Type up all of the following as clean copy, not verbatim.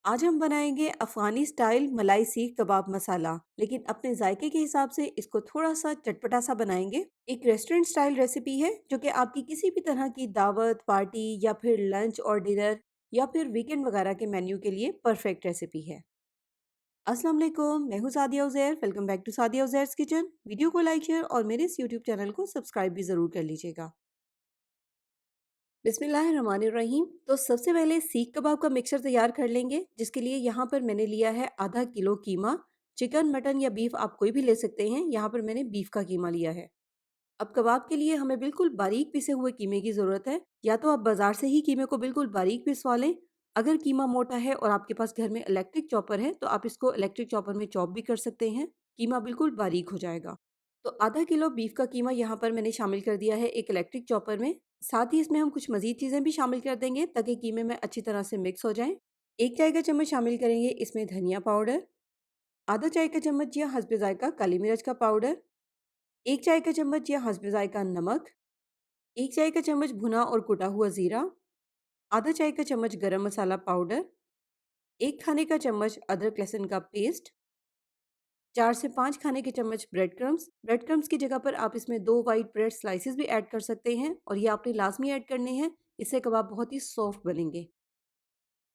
आज हम बनाएंगे अफगानी स्टाइल मलाई सीख कबाब मसाला, लेकिन अपने जायके के हिसाब से इसको थोड़ा सा चटपटा सा बनाएंगे। एक रेस्टोरेंट स्टाइल रेसिपी है जो कि आपकी किसी भी तरह की दावत पार्टी या फिर लंच और डिनर या फिर वीकेंड वगैरह के मेन्यू के लिए परफेक्ट रेसिपी है। अस्सलाम वालेकुम, मैं हूँ Sadiya Uzair. Welcome back to Sadiya Uzair's kitchen. Video को लाइक शेयर और मेरे इस यूट्यूब चैनल को सब्सक्राइब भी ज़रूर कर लीजिएगा। बिस्मिल्लाहिर्रहमानिर्रहीम। तो सबसे पहले सीख कबाब का मिक्सचर तैयार कर लेंगे, जिसके लिए यहाँ पर मैंने लिया है आधा किलो कीमा। चिकन मटन या बीफ आप कोई भी ले सकते हैं, यहाँ पर मैंने बीफ का कीमा लिया है। अब कबाब के लिए हमें बिल्कुल बारीक पिसे हुए कीमे की ज़रूरत है। या तो आप बाजार से ही कीमे को बिल्कुल बारीक पिसवा लें। अगर कीमा मोटा है और आपके पास घर में इलेक्ट्रिक चॉपर है तो आप इसको इलेक्ट्रिक चॉपर में चॉप भी कर सकते हैं। कीमा बिल्कुल बारीक हो जाएगा। तो आधा किलो बीफ का कीमा यहाँ पर मैंने शामिल कर दिया है एक इलेक्ट्रिक चॉपर में। साथ ही इसमें हम कुछ मज़ीद चीज़ें भी शामिल कर देंगे ताकि कीमे में अच्छी तरह से मिक्स हो जाएँ। 1 चाय का चम्मच शामिल करेंगे इसमें धनिया पाउडर, आधा चाय का चम्मच या हस्बे ज़ायक़ा काली मिर्च का पाउडर, 1 चाय का चम्मच या हस्बे ज़ायक़ा नमक, 1 चाय का चम्मच भुना और कुटा हुआ ज़ीरा, आधा चाय का चम्मच गरम मसाला पाउडर, 1 खाने का चम्मच अदरक लहसुन का पेस्ट, 4 से 5 खाने के चम्मच ब्रेड क्रम्स। ब्रेड क्रम्स की जगह पर आप इसमें 2 व्हाइट ब्रेड स्लाइसेस भी ऐड कर सकते हैं और ये आपने लाज़मी ऐड करने हैं, इससे कबाब बहुत ही सॉफ्ट बनेंगे।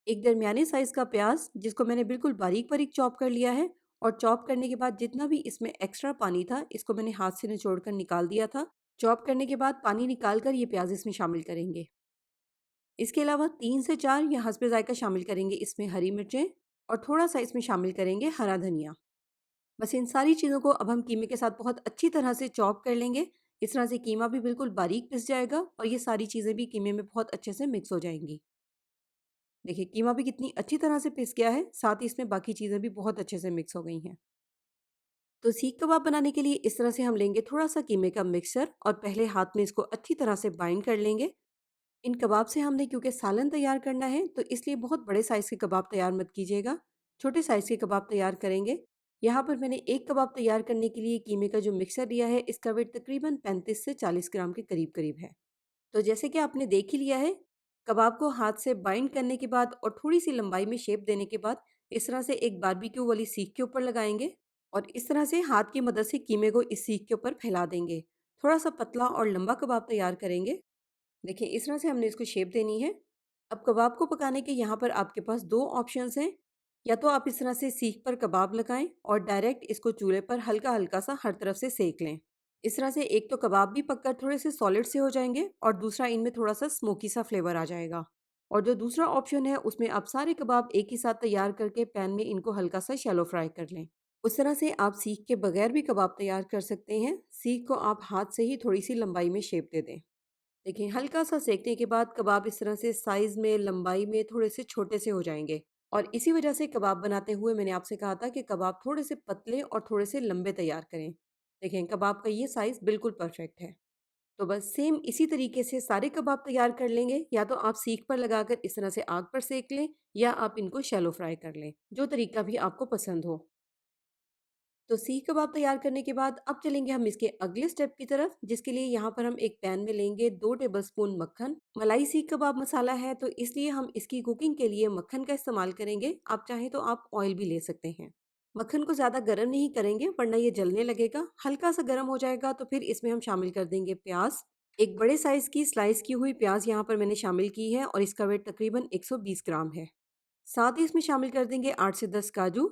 एक दरमियाने साइज़ का प्याज जिसको मैंने बिल्कुल बारीक-बारीक चॉप कर लिया है और चॉप करने के बाद जितना भी इसमें एक्स्ट्रा पानी था, इसको मैंने हाथ से निचोड़ कर निकाल दिया था। चॉप करने के बाद पानी निकाल कर ये प्याज इसमें शामिल करेंगे। इसके अलावा 3 से 4 या हस्बे ज़ायक़ा शामिल करेंगे इसमें हरी मिर्चें और थोड़ा-सा इसमें शामिल करेंगे हरा धनिया। बस इन सारी चीज़ों को अब हम कीमे के साथ बहुत अच्छी तरह से चॉप कर लेंगे। इस तरह से कीमा भी बिल्कुल बारीक पिस जाएगा और ये सारी चीज़ें भी कीमे में बहुत अच्छे से मिक्स हो जाएँगी। देखिए कीमा भी कितनी अच्छी तरह से पिस गया है, साथ ही इसमें बाकी चीज़ें भी बहुत अच्छे से मिक्स हो गई हैं। तो सीख कबाब बनाने के लिए इस तरह से हम लेंगे थोड़ा-सा कीमे का मिक्सचर और पहले हाथ में इसको अच्छी तरह से बाइंड कर लेंगे। इन कबाब से हमने क्योंकि सालन तैयार करना है तो इसलिए बहुत बड़े साइज़ के कबाब तैयार मत कीजिएगा, छोटे साइज़ के कबाब तैयार करेंगे। यहाँ पर मैंने एक कबाब तैयार करने के लिए कीमे का जो मिक्सर लिया है इसका वेट तकरीबन 35 से 40 ग्राम के करीब-करीब है। तो जैसे कि आपने देख ही लिया है, कबाब को हाथ से बाइंड करने के बाद और थोड़ी-सी लंबाई में शेप देने के बाद इस तरह से एक बारबेक्यू वाली सीख के ऊपर लगाएँगे और इस तरह से हाथ की मदद से कीमे को इस सीख के ऊपर फैला देंगे। थोड़ा-सा पतला और लंबा कबाब तैयार करेंगे। देखिए इस तरह से हमने इसको शेप देनी है। अब कबाब को पकाने के यहाँ पर आपके पास 2 ऑप्शंस हैं। या तो आप इस तरह से सीख पर कबाब लगाएँ और डायरेक्ट इसको चूल्हे पर हल्का-हल्का सा हर तरफ से सेंक लें। इस तरह से एक तो कबाब भी पककर थोड़े से सॉलिड से हो जाएँगे और दूसरा इनमें थोड़ा-सा स्मोकी सा फ्लेवर आ जाएगा। और जो दूसरा ऑप्शन है उसमें आप सारे कबाब एक ही साथ तैयार करके पैन में इनको हल्का सा शैलो फ्राई कर लें। उस तरह से आप सीख के बगैर भी कबाब तैयार कर सकते हैं। सीख को आप हाथ से ही थोड़ी-सी लंबाई में शेप दे दें। देखिए हल्का सा सेकने के बाद कबाब इस तरह से साइज़ में, लंबाई में थोड़े से छोटे से हो जाएँगे और इसी वजह से कबाब बनाते हुए मैंने आपसे कहा था कि कबाब थोड़े से पतले और थोड़े से लंबे तैयार करें। देखें कबाब का ये साइज़ बिल्कुल परफेक्ट है। तो बस सेम इसी तरीके से सारे कबाब तैयार कर लेंगे। या तो आप सीख पर लगाकर इस तरह से आग पर सेक लें या आप इनको शैलो फ्राई कर लें, जो तरीका भी आपको पसंद हो। तो सीख कबाब तैयार करने के बाद अब चलेंगे हम इसके अगले स्टेप की तरफ, जिसके लिए यहाँ पर हम एक पैन में लेंगे 2 टेबलस्पून मक्खन। मलाई सीख कबाब मसाला है तो इसलिए हम इसकी कुकिंग के लिए मक्खन का इस्तेमाल करेंगे। आप चाहें तो आप ऑयल भी ले सकते हैं। मक्खन को ज़्यादा गर्म नहीं करेंगे वरना ये जलने लगेगा। हल्का सा गर्म हो जाएगा तो फिर इसमें हम शामिल कर देंगे प्याज। एक बड़े साइज़ की स्लाइस की हुई प्याज यहाँ पर मैंने शामिल की है और इसका वेट तकरीबन 120 ग्राम है। साथ ही इसमें शामिल कर देंगे 8 से 10 काजू।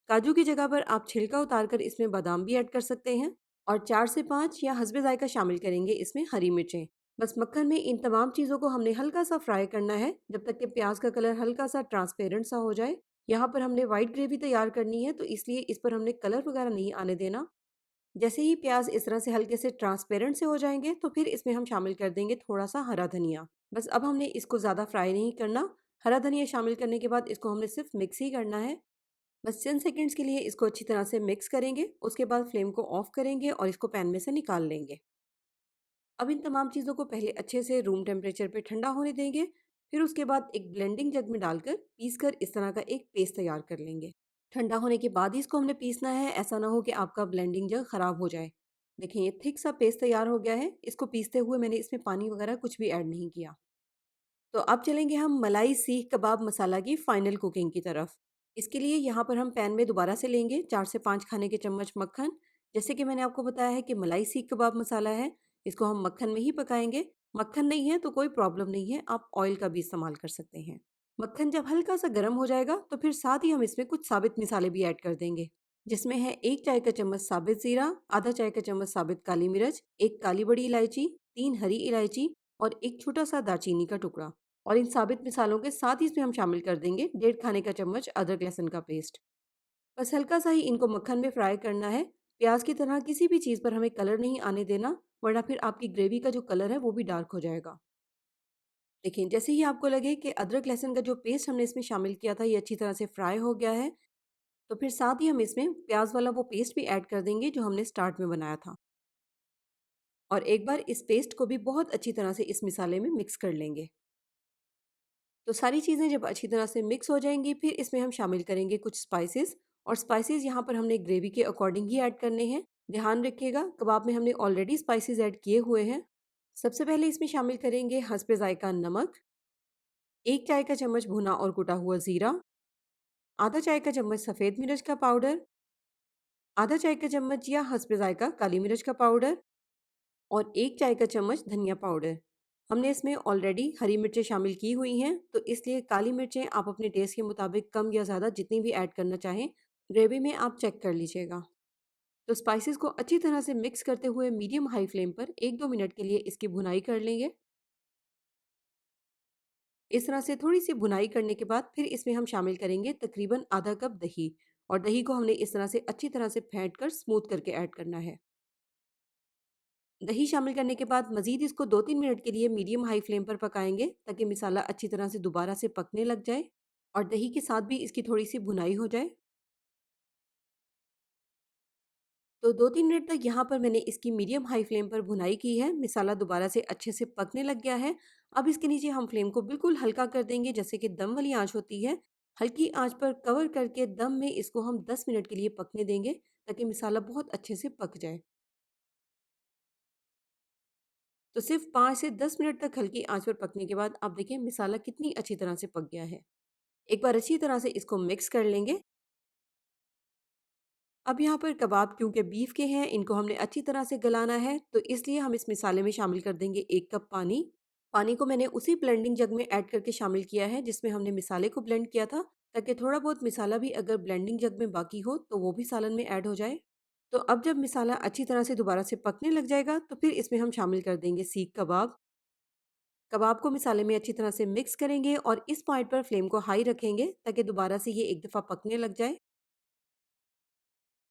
काजू की जगह पर आप छिलका उतार कर इसमें बादाम भी ऐड कर सकते हैं और 4 से 5 या हस्बे ज़ायक़ा शामिल करेंगे इसमें हरी मिर्चें। बस मक्खन में इन तमाम चीज़ों को हमने हल्का-सा फ्राई करना है जब तक कि प्याज का कलर हल्का-सा ट्रांसपेरेंट सा हो जाए। यहाँ पर हमने व्हाइट ग्रेवी तैयार करनी है तो इसलिए इस पर हमने कलर वगैरह नहीं आने देना। जैसे ही प्याज इस तरह से हल्के से ट्रांसपेरेंट से हो जाएँगे तो फिर इसमें हम शामिल कर देंगे थोड़ा-सा हरा धनिया। बस अब हमने इसको ज़्यादा फ्राई नहीं करना। हरा धनिया शामिल करने के बाद इसको हमने सिर्फ़ मिक्स ही करना है। बस चंद सेकंड्स के लिए इसको अच्छी तरह से मिक्स करेंगे, उसके बाद फ्लेम को ऑफ करेंगे और इसको पैन में से निकाल लेंगे। अब इन तमाम चीज़ों को पहले अच्छे से रूम टेम्परेचर पे ठंडा होने देंगे, फिर उसके बाद एक ब्लेंडिंग जग में डालकर पीस कर इस तरह का एक पेस्ट तैयार कर लेंगे। ठंडा होने के बाद ही इसको हमने पीसना है, ऐसा ना हो कि आपका ब्लेंडिंग जग खराब हो जाए। देखें ये थिक सा पेस्ट तैयार हो गया है। इसको पीसते हुए मैंने इसमें पानी वगैरह कुछ भी ऐड नहीं किया। तो अब चलेंगे हम मलाई सीख कबाब मसाला की फाइनल कुकिंग की तरफ। इसके लिए यहाँ पर हम पैन में दोबारा से लेंगे 4 से 5 खाने के चम्मच मक्खन। जैसे कि मैंने आपको बताया है कि मलाई सीख कबाब मसाला है, इसको हम मक्खन में ही पकाएँगे। मक्खन नहीं है तो कोई प्रॉब्लम नहीं है, आप ऑयल का भी इस्तेमाल कर सकते हैं। मक्खन जब हल्का-सा गरम हो जाएगा तो फिर साथ ही हम इसमें कुछ साबित मसाले भी ऐड कर देंगे, जिसमें है 1 चाय का चम्मच साबित ज़ीरा, आधा चाय का चम्मच साबित काली मिर्च, 1 काली बड़ी इलायची, 3 हरी इलायची और 1 छोटा-सा दालचीनी का टुकड़ा। और इन साबित मिसालों के साथ ही इसमें हम शामिल कर देंगे 1.5 खाने का चम्मच अदरक लहसुन का पेस्ट। बस हल्का सा ही इनको मक्खन में फ्राई करना है। प्याज की तरह किसी भी चीज़ पर हमें कलर नहीं आने देना, वरना फिर आपकी ग्रेवी का जो कलर है वो भी डार्क हो जाएगा। देखिए, जैसे ही आपको लगे कि अदरक लहसुन का जो पेस्ट हमने इसमें शामिल किया था ये अच्छी तरह से फ्राई हो गया है, तो फिर साथ ही हम इसमें प्याज वाला वो पेस्ट भी ऐड कर देंगे जो हमने स्टार्ट में बनाया था। और एक बार इस पेस्ट को भी बहुत अच्छी तरह से इस मिसाले में मिक्स कर लेंगे। तो सारी चीज़ें जब अच्छी तरह से मिक्स हो जाएँगी, फिर इसमें हम शामिल करेंगे कुछ स्पाइसेस। और स्पाइसेस यहाँ पर हमने ग्रेवी के अकॉर्डिंग ही ऐड करने हैं। ध्यान रखिएगा, कबाब में हमने ऑलरेडी स्पाइसेस ऐड किए हुए हैं। सबसे पहले इसमें शामिल करेंगे हस्बे ज़ायक़ा नमक, 1 चाय का चम्मच भुना और कुटा हुआ ज़ीरा, आधा चाय का चम्मच सफ़ेद मिर्च का पाउडर, आधा चाय का चम्मच या हस्बे ज़ायक़ा काली मिर्च का पाउडर और 1 चाय का चम्मच धनिया पाउडर। हमने इसमें ऑलरेडी हरी मिर्चें शामिल की हुई हैं, तो इसलिए काली मिर्चें आप अपने टेस्ट के मुताबिक कम या ज़्यादा जितनी भी ऐड करना चाहें, ग्रेवी में आप चेक कर लीजिएगा। तो स्पाइसेस को अच्छी तरह से मिक्स करते हुए मीडियम हाई फ्लेम पर 1-2 मिनट के लिए इसकी भुनाई कर लेंगे। इस तरह से थोड़ी-सी भुनाई करने के बाद फिर इसमें हम शामिल करेंगे तकरीबन आधा कप दही। और दही को हमने इस तरह से अच्छी तरह से फेंट कर स्मूथ करके ऐड करना है। दही शामिल करने के बाद मज़ीद इसको 2-3 मिनट के लिए मीडियम हाई फ्लेम पर पकाएँगे ताकि मसाला अच्छी तरह से दोबारा से पकने लग जाए और दही के साथ भी इसकी थोड़ी-सी भुनाई हो जाए। तो 2-3 मिनट तक यहाँ पर मैंने इसकी मीडियम हाई फ्लेम पर भुनाई की है, मसाला दोबारा से अच्छे से पकने लग गया है। अब इसके नीचे हम फ्लेम को बिल्कुल हल्का कर देंगे, जैसे कि दम वाली आँच होती है। हल्की आँच पर कवर करके दम में इसको हम 10 मिनट के लिए पकने देंगे ताकि मसाला बहुत अच्छे से पक जाए। तो सिर्फ 5 से 10 मिनट तक हल्की आँच पर पकने के बाद आप देखिए मसाला कितनी अच्छी तरह से पक गया है। एक बार अच्छी तरह से इसको मिक्स कर लेंगे। अब यहाँ पर कबाब क्योंकि बीफ के हैं, इनको हमने अच्छी तरह से गलाना है, तो इसलिए हम इस मसाले में शामिल कर देंगे 1 कप पानी। पानी को मैंने उसी ब्लेंडिंग जग में ऐड करके शामिल किया है जिसमें हमने मसाले को ब्लेंड किया था, ताकि थोड़ा बहुत मसाला भी अगर ब्लेंडिंग जग में बाकी हो तो वो भी सालन में ऐड हो जाए। तो अब जब मसाला अच्छी तरह से दोबारा से पकने लग जाएगा तो फिर इसमें हम शामिल कर देंगे सीख कबाब। कबाब को मसाले में अच्छी तरह से मिक्स करेंगे और इस पॉइंट पर फ्लेम को हाई रखेंगे ताकि दोबारा से ये एक दफ़ा पकने लग जाए।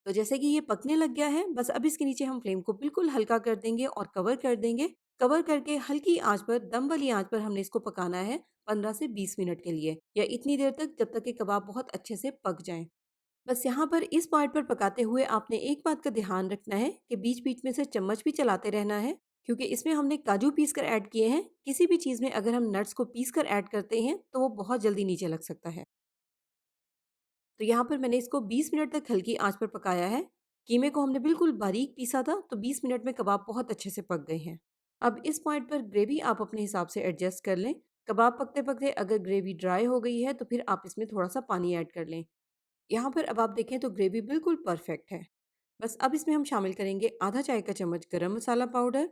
तो जैसे कि ये पकने लग गया है, बस अब इसके नीचे हम फ्लेम को बिल्कुल हल्का कर देंगे और कवर कर देंगे। कवर करके हल्की आँच पर, दम वाली आँच पर हमने इसको पकाना है 15 से 20 मिनट के लिए, या इतनी देर तक जब तक कि कबाब बहुत अच्छे से पक जाएँ। बस यहाँ पर इस पॉइंट पर पकाते हुए आपने एक बात का ध्यान रखना है कि बीच-बीच में से चम्मच भी चलाते रहना है, क्योंकि इसमें हमने काजू पीस कर ऐड किए हैं। किसी भी चीज़ में अगर हम नट्स को पीस कर ऐड करते हैं, तो वो बहुत जल्दी नीचे लग सकता है। तो यहाँ पर मैंने इसको 20 मिनट तक हल्की आँच पर पकाया है। कीमे को हमने बिल्कुल बारीक पीसा था, तो 20 मिनट में कबाब बहुत अच्छे से पक गए हैं। अब इस पॉइंट पर ग्रेवी आप अपने हिसाब से एडजस्ट कर लें। कबाब पकते-पकते अगर ग्रेवी ड्राई हो गई है, तो फिर आप इसमें थोड़ा-सा पानी ऐड कर लें। यहाँ पर अब आप देखें तो ग्रेवी बिल्कुल परफेक्ट है। बस अब इसमें हम शामिल करेंगे आधा चाय का चम्मच गरम मसाला पाउडर,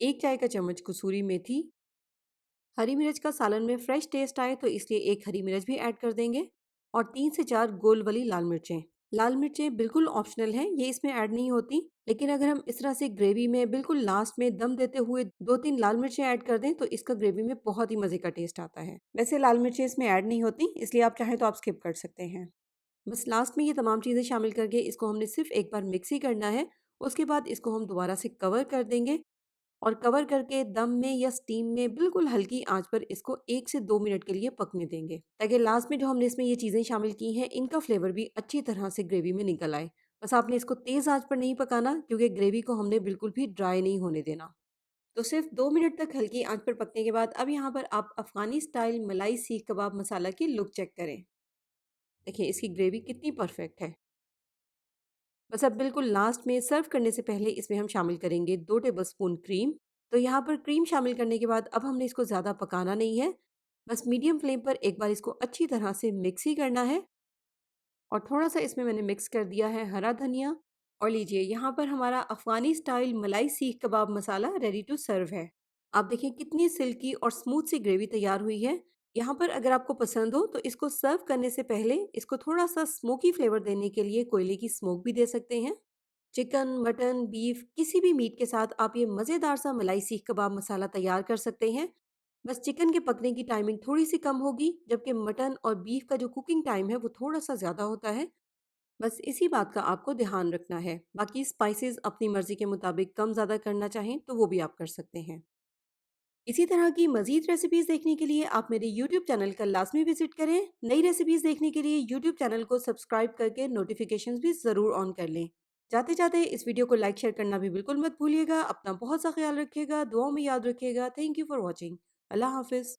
1 चाय का चम्मच कसूरी मेथी, हरी मिर्च का सालन में फ्रेश टेस्ट आए तो इसलिए 1 हरी मिर्च भी ऐड कर देंगे और 3 से 4 गोल वाली लाल मिर्चें। लाल मिर्चें बिल्कुल ऑप्शनल हैं, ये इसमें ऐड नहीं होती, लेकिन अगर हम इस तरह से ग्रेवी में बिल्कुल लास्ट में दम देते हुए 2-3 लाल मिर्चें ऐड कर दें तो इसका ग्रेवी में बहुत ही मज़े का टेस्ट आता है। वैसे लाल मिर्चें इसमें ऐड नहीं होती, इसलिए आप चाहें तो आप स्किप कर सकते हैं। बस लास्ट में ये तमाम चीज़ें शामिल करके इसको हमने सिर्फ एक बार मिक्स ही करना है। उसके बाद इसको हम दोबारा से कवर कर देंगे और कवर करके दम में या स्टीम में बिल्कुल हल्की आंच पर इसको 1 से 2 मिनट के लिए पकने देंगे, ताकि लास्ट में जो हमने इसमें ये चीज़ें शामिल की हैं इनका फ्लेवर भी अच्छी तरह से ग्रेवी में निकल आए। बस आपने इसको तेज़ आंच पर नहीं पकाना, क्योंकि ग्रेवी को हमने बिल्कुल भी ड्राई नहीं होने देना। तो सिर्फ 2 मिनट तक हल्की आंच पर पकने के बाद अब यहाँ पर आप अफ़गानी स्टाइल मलाई सीख कबाब मसाला की लुक चेक करें। देखिए इसकी ग्रेवी कितनी परफेक्ट है। बस अब बिल्कुल लास्ट में सर्व करने से पहले इसमें हम शामिल करेंगे 2 टेबलस्पून क्रीम। तो यहाँ पर क्रीम शामिल करने के बाद अब हमने इसको ज़्यादा पकाना नहीं है। बस मीडियम फ्लेम पर एक बार इसको अच्छी तरह से मिक्स ही करना है। और थोड़ा-सा इसमें मैंने मिक्स कर दिया है हरा धनिया। और लीजिए यहाँ पर हमारा अफ़गानी स्टाइल मलाई सीख कबाब मसाला रेडी टू सर्व है। आप देखिए कितनी सिल्की और स्मूथ सी ग्रेवी तैयार हुई है। यहाँ पर अगर आपको पसंद हो तो इसको सर्व करने से पहले इसको थोड़ा-सा स्मोकी फ्लेवर देने के लिए कोयले की स्मोक भी दे सकते हैं। चिकन, मटन, बीफ किसी भी मीट के साथ आप ये मज़ेदार सा मलाई सीख कबाब मसाला तैयार कर सकते हैं। बस चिकन के पकने की टाइमिंग थोड़ी-सी कम होगी, जबकि मटन और बीफ का जो कुकिंग टाइम है वो थोड़ा-सा ज़्यादा होता है। बस इसी बात का आपको ध्यान रखना है। बाकी स्पाइसेस अपनी मर्ज़ी के मुताबिक कम-ज़्यादा करना चाहें तो वो भी आप कर सकते हैं। इसी तरह की मज़ीद रेसिपीज़ देखने के लिए आप मेरे यूट्यूब चैनल का लाज़मी विज़िट करें। नई रेसिपीज़ देखने के लिए यूट्यूब चैनल को सब्सक्राइब करके नोटिफ़िकेशंस भी ज़रूर ऑन कर लें। जाते-जाते इस वीडियो को लाइक शेयर करना भी बिल्कुल मत भूलिएगा। अपना बहुत सा ख़्याल रखिएगा, दुआओं में याद रखिएगा। Thank you for watching. अल्लाह हाफ़िज़।